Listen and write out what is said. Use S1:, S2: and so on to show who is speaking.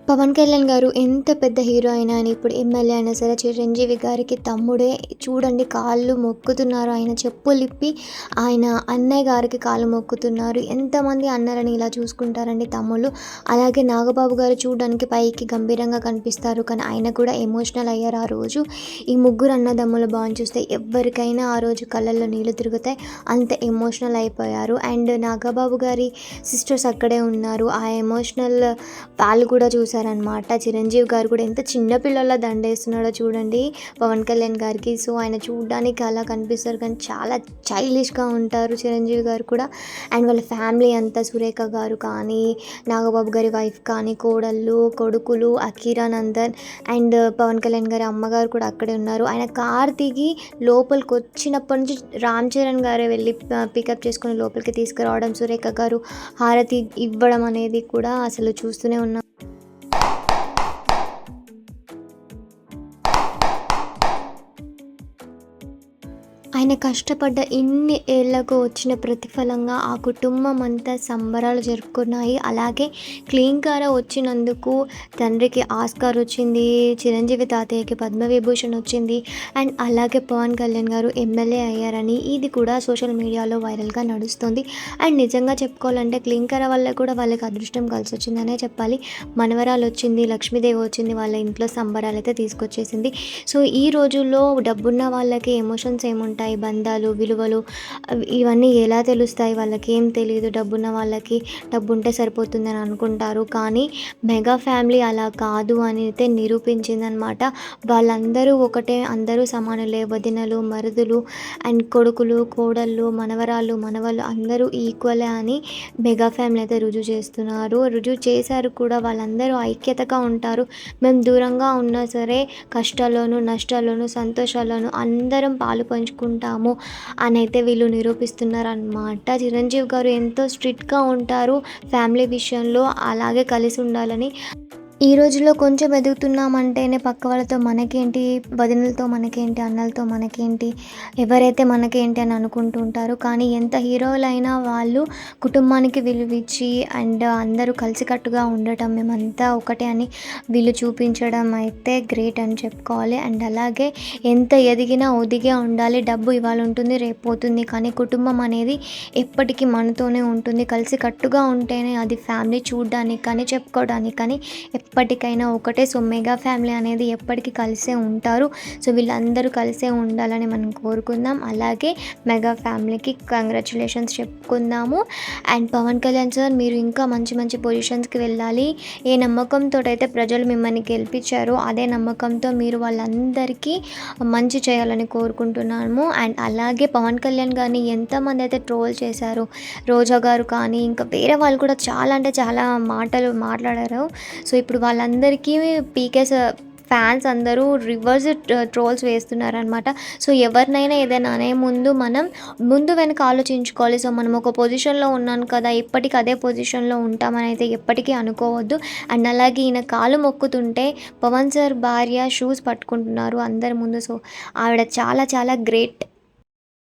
S1: పవన్ కళ్యాణ్ గారు ఎంత పెద్ద హీరో అయినా అని ఇప్పుడు ఎమ్మెల్యే అయినా సరే చిరంజీవి గారికి తమ్ముడే. చూడండి కాళ్ళు మొక్కుతున్నారు, ఆయన చెప్పులిప్పి ఆయన అన్నయ్య గారికి కాళ్ళు మొక్కుతున్నారు. ఎంతమంది అన్నలని ఇలా చూసుకుంటారండి తమ్ముళ్ళు. అలాగే నాగబాబు గారు చూడడానికి పైకి గంభీరంగా కనిపిస్తారు, కానీ ఆయన కూడా ఎమోషనల్ అయ్యారు ఆ రోజు. ఈ ముగ్గురు అన్నదమ్ముల బాండ్ చూస్తే ఎవరికైనా ఆ రోజు కళ్ళల్లో నీళ్ళు తిరుగుతాయి, అంత ఎమోషనల్ అయిపోయారు. అండ్ నాగబాబు గారి సిస్టర్స్ అక్కడే ఉన్నారు, ఆ ఎమోషనల్ వాళ్ళు కూడా చూసారనమాట. చిరంజీవి గారు కూడా ఎంత చిన్నపిల్లల దండేస్తున్నాడో చూడండి పవన్ కళ్యాణ్ గారికి. సో ఆయన చూడడానికి అలా కనిపిస్తారు, కానీ చాలా చైల్డిష్గా ఉంటారు చిరంజీవి గారు కూడా. అండ్ వాళ్ళ ఫ్యామిలీ అంతా, సురేఖ గారు కానీ, నాగబాబు గారి వైఫ్ కానీ, కోడళ్ళు, కొడుకులు, అఖీరానందన్ అండ్ పవన్ కళ్యాణ్ గారి అమ్మగారు కూడా అక్కడే ఉన్నారు. ఆయన కార్ దిగి లోపలికి వచ్చినప్పటి నుంచి రామ్ చరణ్ గారే వెళ్ళి పికప్ చేసుకుని లోపలికి తీసుకురావడం, సురేఖ గారు హారతి ఇవ్వడం అనేది కూడా అసలు చూస్తూనే ఉన్నాం. ఆయన కష్టపడ్డ ఇన్ని ఏళ్లకు వచ్చిన ప్రతిఫలంగా ఆ కుటుంబం అంతా సంబరాలు జరుపుకున్నాయి. అలాగే క్లీన్ కార వచ్చినందుకు తండ్రికి ఆస్కార్ వచ్చింది, చిరంజీవి తాతయ్యకి పద్మవిభూషణ్ వచ్చింది. అండ్ అలాగే పవన్ కళ్యాణ్ గారు ఎమ్మెల్యే అయ్యారని ఇది కూడా సోషల్ మీడియాలో వైరల్గా నడుస్తుంది. అండ్ నిజంగా చెప్పుకోవాలంటే క్లీన్ కార వల్ల కూడా వాళ్ళకి అదృష్టం కలిసి వచ్చిందనే చెప్పాలి. మనవరాలు వచ్చింది, లక్ష్మీదేవి వచ్చింది, వాళ్ళ ఇంట్లో సంబరాలు అయితే తీసుకొచ్చేసింది. సో ఈ రోజుల్లో డబ్బున్న వాళ్ళకి ఎమోషన్స్ ఏముంటాయి, బంధాలు, విలువలు ఇవన్నీ ఎలా తెలుస్తాయి? వాళ్ళకి ఏం తెలియదు. డబ్బున్న వాళ్ళకి డబ్బు ఉంటే సరిపోతుందని అనుకుంటారు, కానీ మెగా ఫ్యామిలీ అలా కాదు అని అయితే నిరూపించిందనమాట. వాళ్ళందరూ ఒకటే, అందరూ సమానులే. వదినలు, మరుదులు అండ్ కొడుకులు, కోడళ్ళు, మనవరాళ్ళు, మనవళ్ళు అందరూ ఈక్వలే అని మెగా ఫ్యామిలీ అయితే రుజువు చేశారు కూడా. వాళ్ళందరూ ఐక్యతగా ఉంటారు. మేము దూరంగా ఉన్నా సరే కష్టాల్లోనూ, నష్టాల్లోనూ, సంతోషాల్లోనూ అందరం పాలు పంచుకుంటాము అని అయితే వీళ్ళు నిరూపిస్తున్నారన్నమాట. చిరంజీవి గారు ఎంతో స్ట్రిక్ట్గా ఉంటారు ఫ్యామిలీ విషయంలో, అలాగే కలిసి ఉండాలని. ఈ రోజుల్లో కొంచెం ఎదుగుతున్నామంటేనే పక్క వాళ్ళతో మనకేంటి, వదినలతో మనకేంటి, అన్నలతో మనకేంటి, ఎవరైతే మనకేంటి అని అనుకుంటూ ఉంటారు. కానీ ఎంత హీరోలైనా వాళ్ళు కుటుంబానికి విలువిచ్చి అండ్ అందరూ కలిసికట్టుగా ఉండటం, మేమంతా ఒకటే అని వీళ్ళు చూపించడం అయితే గ్రేట్ అని చెప్పుకోవాలి. అండ్ అలాగే ఎంత ఎదిగినా ఒదిగే ఉండాలి. డబ్బు ఇవాళ ఉంటుంది, రేపు పోతుంది, కానీ కుటుంబం అనేది ఎప్పటికీ మనతోనే ఉంటుంది. కలిసికట్టుగా ఉంటేనే అది ఫ్యామిలీ చూడడానికి కానీ, చెప్పుకోవడానికి కానీ ఎప్పటికైనా ఒకటే. సో మెగా ఫ్యామిలీ అనేది ఎప్పటికీ కలిసే ఉంటారు. సో వీళ్ళందరూ కలిసే ఉండాలని మనం కోరుకుందాం. అలాగే మెగా ఫ్యామిలీకి కంగ్రాచులేషన్స్ చెప్పుకుందాము. అండ్ పవన్ కళ్యాణ్ సార్, మీరు ఇంకా మంచి మంచి పొజిషన్స్కి వెళ్ళాలి. ఏ నమ్మకంతో అయితే ప్రజలు మిమ్మల్ని గెలిపించారో అదే నమ్మకంతో మీరు వాళ్ళందరికీ మంచి చేయాలని కోరుకుంటున్నాము. అండ్ అలాగే పవన్ కళ్యాణ్ గారిని ఎంతమంది అయితే ట్రోల్ చేశారో, రోజా గారు కానీ ఇంకా వేరే వాళ్ళు కూడా చాలా అంటే చాలా మాటలు మాట్లాడారు. సో ఇప్పుడు వాళ్ళందరికీ పీకేస్ ఫ్యాన్స్ అందరూ రివర్స్ ట్రోల్స్ వేస్తున్నారనమాట. సో ఎవరినైనా ఏదైనా అనే ముందు మనం ముందు వెనక ఆలోచించుకోవాలి. సో మనం ఒక పొజిషన్లో ఉన్నాను కదా, ఎప్పటికీ అదే పొజిషన్లో ఉంటామని అయితే ఎప్పటికీ అనుకోవద్దు. అండ్ అలాగే ఈయన కాలు మొక్కుతుంటే పవన్ సార్ భార్య షూస్ పట్టుకుంటున్నారు అందరి ముందు. సో ఆవిడ చాలా చాలా గ్రేట్.